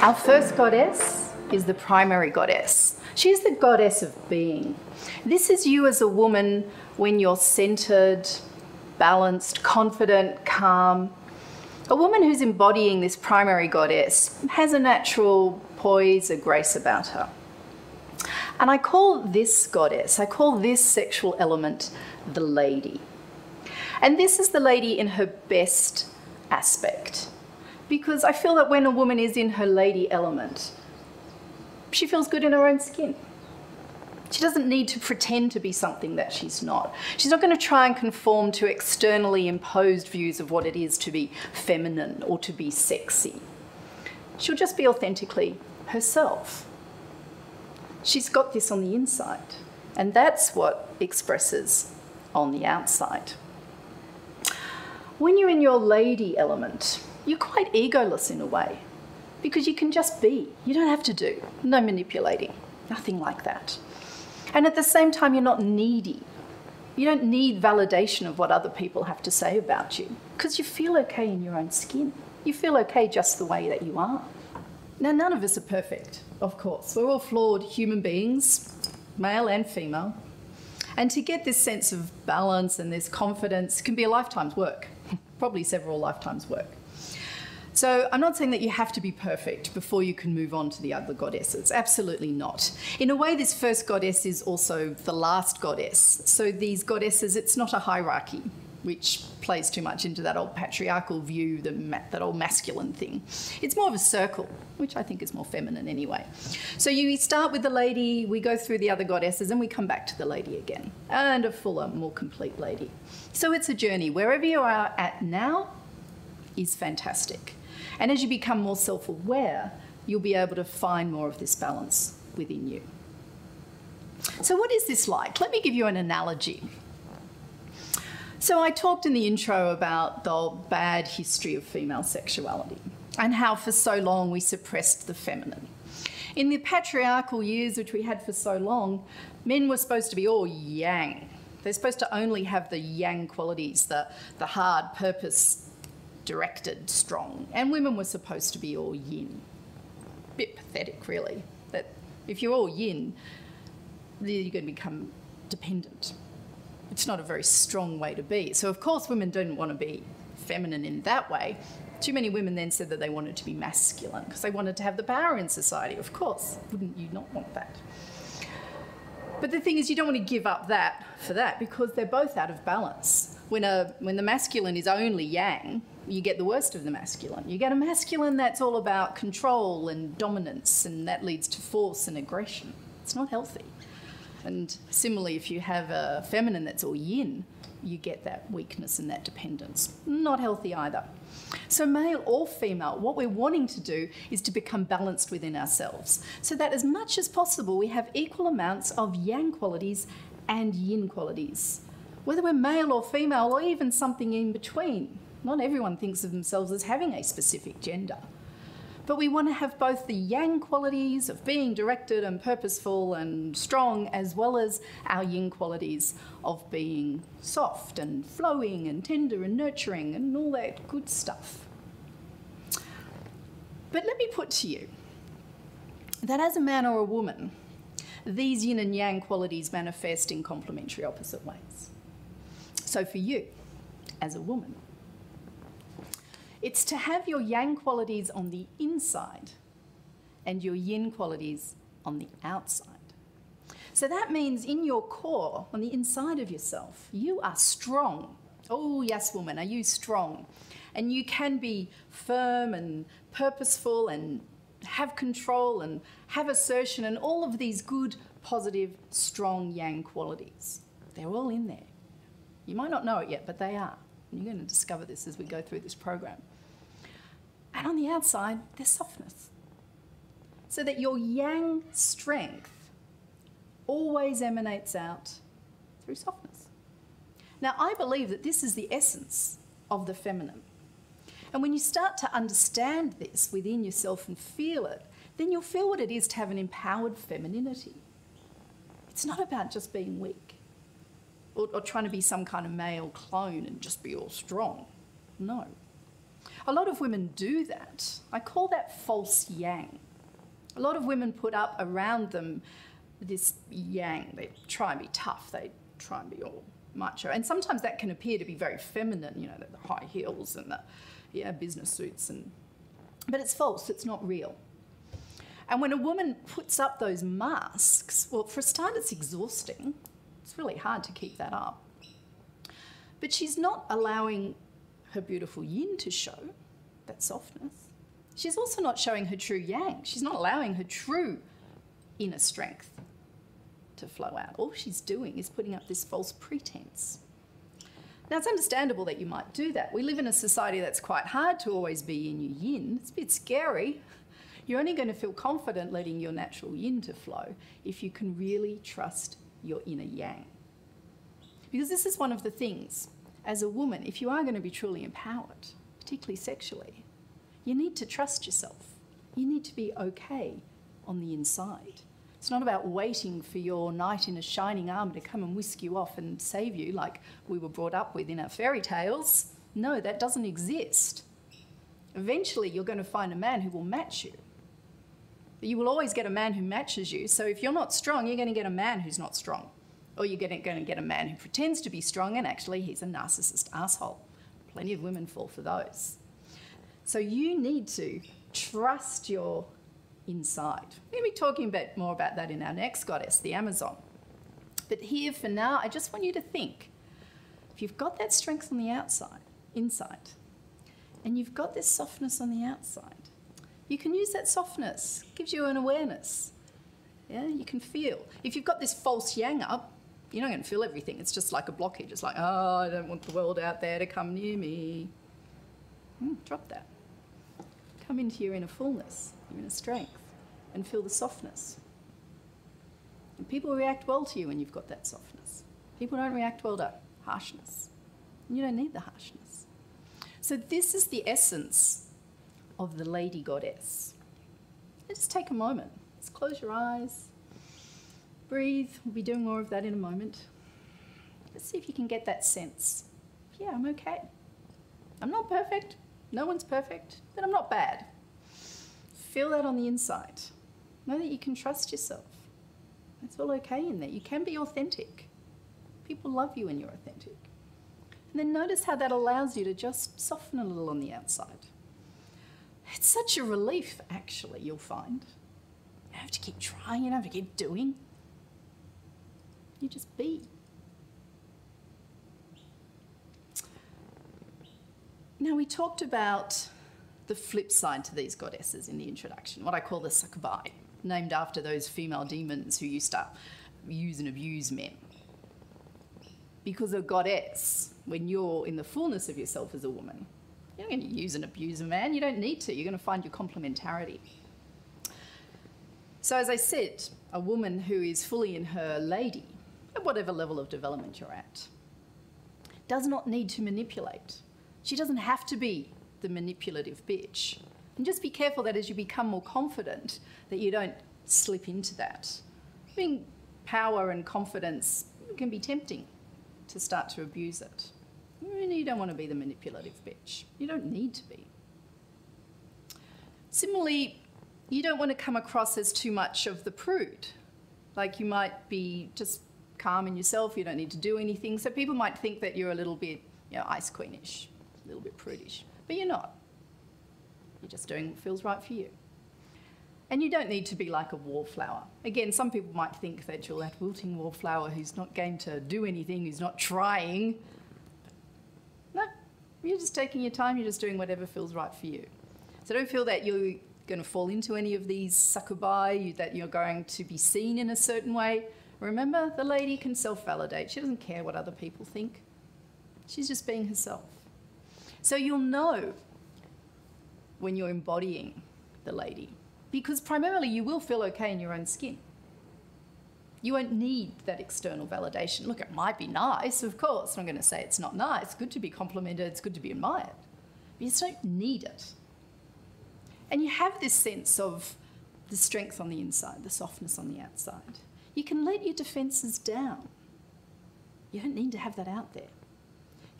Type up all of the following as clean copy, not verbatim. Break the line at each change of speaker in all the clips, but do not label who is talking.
Our first goddess is the primary goddess. She is the goddess of being. This is you as a woman when you're centered, balanced, confident, calm. A woman who's embodying this primary goddess has a natural poise, a grace about her. And I call this goddess, I call this sexual element the lady. And this is the lady in her best aspect. Because I feel that when a woman is in her lady element, she feels good in her own skin. She doesn't need to pretend to be something that she's not. She's not going to try and conform to externally imposed views of what it is to be feminine or to be sexy. She'll just be authentically herself. She's got this on the inside, and that's what expresses on the outside. When you're in your lady element, you're quite egoless in a way, because you can just be. You don't have to do. No manipulating, nothing like that. And at the same time, you're not needy. You don't need validation of what other people have to say about you, because you feel okay in your own skin. You feel okay just the way that you are. Now, none of us are perfect, of course. We're all flawed human beings, male and female. And to get this sense of balance and this confidence can be a lifetime's work, probably several lifetimes' work. So I'm not saying that you have to be perfect before you can move on to the other goddesses. Absolutely not. In a way, this first goddess is also the last goddess. So these goddesses, it's not a hierarchy, which plays too much into that old patriarchal view, that old masculine thing. It's more of a circle, which I think is more feminine anyway. So you start with the lady, we go through the other goddesses, and we come back to the lady again, and a fuller, more complete lady. So it's a journey. Wherever you are at now is fantastic. And as you become more self-aware, you'll be able to find more of this balance within you. So what is this like? Let me give you an analogy. So I talked in the intro about the bad history of female sexuality and how for so long we suppressed the feminine. In the patriarchal years which we had for so long, men were supposed to be all yang. They're supposed to only have the yang qualities, the hard, purpose-directed, strong. And women were supposed to be all yin. Bit pathetic, really, that if you're all yin, you're going to become dependent. It's not a very strong way to be. So of course women don't want to be feminine in that way. Too many women then said that they wanted to be masculine because they wanted to have the power in society. Of course, wouldn't you not want that? But the thing is, you don't want to give up that for that, because they're both out of balance. When the masculine is only yang, you get the worst of the masculine. You get a masculine that's all about control and dominance, and that leads to force and aggression. It's not healthy. And similarly, if you have a feminine that's all yin, you get that weakness and that dependence. Not healthy either. So male or female, what we're wanting to do is to become balanced within ourselves, so that as much as possible we have equal amounts of yang qualities and yin qualities. Whether we're male or female, or even something in between. Not everyone thinks of themselves as having a specific gender. But we want to have both the yang qualities of being directed and purposeful and strong, as well as our yin qualities of being soft and flowing and tender and nurturing and all that good stuff. But let me put to you that as a man or a woman, these yin and yang qualities manifest in complementary opposite ways. So for you, as a woman, it's to have your yang qualities on the inside and your yin qualities on the outside. So that means in your core, on the inside of yourself, you are strong. Oh, yes, woman, are you strong? And you can be firm and purposeful and have control and have assertion and all of these good, positive, strong yang qualities. They're all in there. You might not know it yet, but they are. And you're going to discover this as we go through this program. And on the outside, there's softness. So that your yang strength always emanates out through softness. Now, I believe that this is the essence of the feminine. And when you start to understand this within yourself and feel it, then you'll feel what it is to have an empowered femininity. It's not about just being weak or trying to be some kind of male clone and just be all strong. No. A lot of women do that. I call that false yang. A lot of women put up around them this yang. They try and be tough. They try and be all macho. And sometimes that can appear to be very feminine, you know, the high heels and the business suits. But it's false. It's not real. And when a woman puts up those masks, well, for a start, it's exhausting. It's really hard to keep that up. But she's not allowing her beautiful yin to show, that softness. She's also not showing her true yang. She's not allowing her true inner strength to flow out. All she's doing is putting up this false pretense. Now, it's understandable that you might do that. We live in a society that's quite hard to always be in your yin. It's a bit scary. You're only going to feel confident letting your natural yin to flow if you can really trust your inner yang. Because this is one of the things, as a woman, if you are going to be truly empowered, particularly sexually, you need to trust yourself. You need to be okay on the inside. It's not about waiting for your knight in a shining armour to come and whisk you off and save you like we were brought up with in our fairy tales. No, that doesn't exist. Eventually, you're going to find a man who will match you. You will always get a man who matches you. So if you're not strong, you're going to get a man who's not strong. Or you're going to get a man who pretends to be strong and actually he's a narcissist asshole. Plenty of women fall for those. So you need to trust your inside. We'll be talking a bit more about that in our next goddess, the Amazon. But here for now, I just want you to think, if you've got that strength on the inside, and you've got this softness on the outside, you can use that softness. It gives you an awareness. Yeah, you can feel. If you've got this false yang up, you're not going to feel everything. It's just like a blockage. It's like, oh, I don't want the world out there to come near me. Drop that. Come into your inner fullness, your inner strength, and feel the softness. And people react well to you when you've got that softness. People don't react well to harshness. And you don't need the harshness. So this is the essence of the lady goddess. Just take a moment. Just close your eyes. Breathe. We'll be doing more of that in a moment. Let's see if you can get that sense. Yeah, I'm okay. I'm not perfect. No one's perfect, but I'm not bad. Feel that on the inside. Know that you can trust yourself. It's all okay in there. You can be authentic. People love you when you're authentic. And then notice how that allows you to just soften a little on the outside. It's such a relief, actually, you'll find. You don't have to keep trying, you don't have to keep doing. You just be. Now, we talked about the flip side to these goddesses in the introduction, what I call the succubi, named after those female demons who used to use and abuse men. Because a goddess, when you're in the fullness of yourself as a woman, you're not going to use and abuse a man. You don't need to. You're going to find your complementarity. So as I said, a woman who is fully in her lady, at whatever level of development you're at, does not need to manipulate. She doesn't have to be the manipulative bitch. And just be careful that as you become more confident, that you don't slip into that. Having power and confidence can be tempting to start to abuse it. You don't want to be the manipulative bitch. You don't need to be. Similarly, you don't want to come across as too much of the prude. Like you might be just calm in yourself, you don't need to do anything. So people might think that you're a little bit, ice queenish, a little bit prudish. But you're not. You're just doing what feels right for you. And you don't need to be like a wallflower. Again, some people might think that you're that wilting wallflower who's not going to do anything, who's not trying. No, you're just taking your time, you're just doing whatever feels right for you. So don't feel that you're going to fall into any of these succubi, that you're going to be seen in a certain way. Remember, the lady can self-validate. She doesn't care what other people think. She's just being herself. So you'll know when you're embodying the lady, because primarily you will feel okay in your own skin. You won't need that external validation. Look, it might be nice, of course. I'm going to say it's not nice. It's good to be complimented. It's good to be admired. But you just don't need it. And you have this sense of the strength on the inside, the softness on the outside. You can let your defences down. You don't need to have that out there.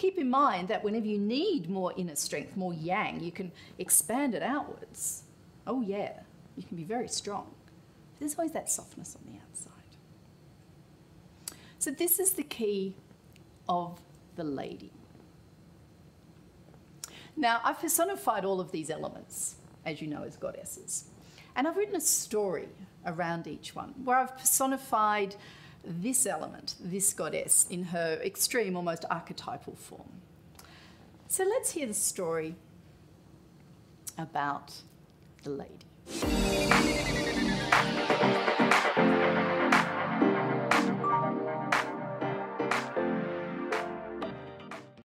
Keep in mind that whenever you need more inner strength, more yang, you can expand it outwards. Oh yeah, you can be very strong. But there's always that softness on the outside. So this is the key of the lady. Now, I've personified all of these elements, as you know, as goddesses. And I've written a story around each one where I've personified this element, this goddess, in her extreme, almost archetypal form. So let's hear the story about the lady.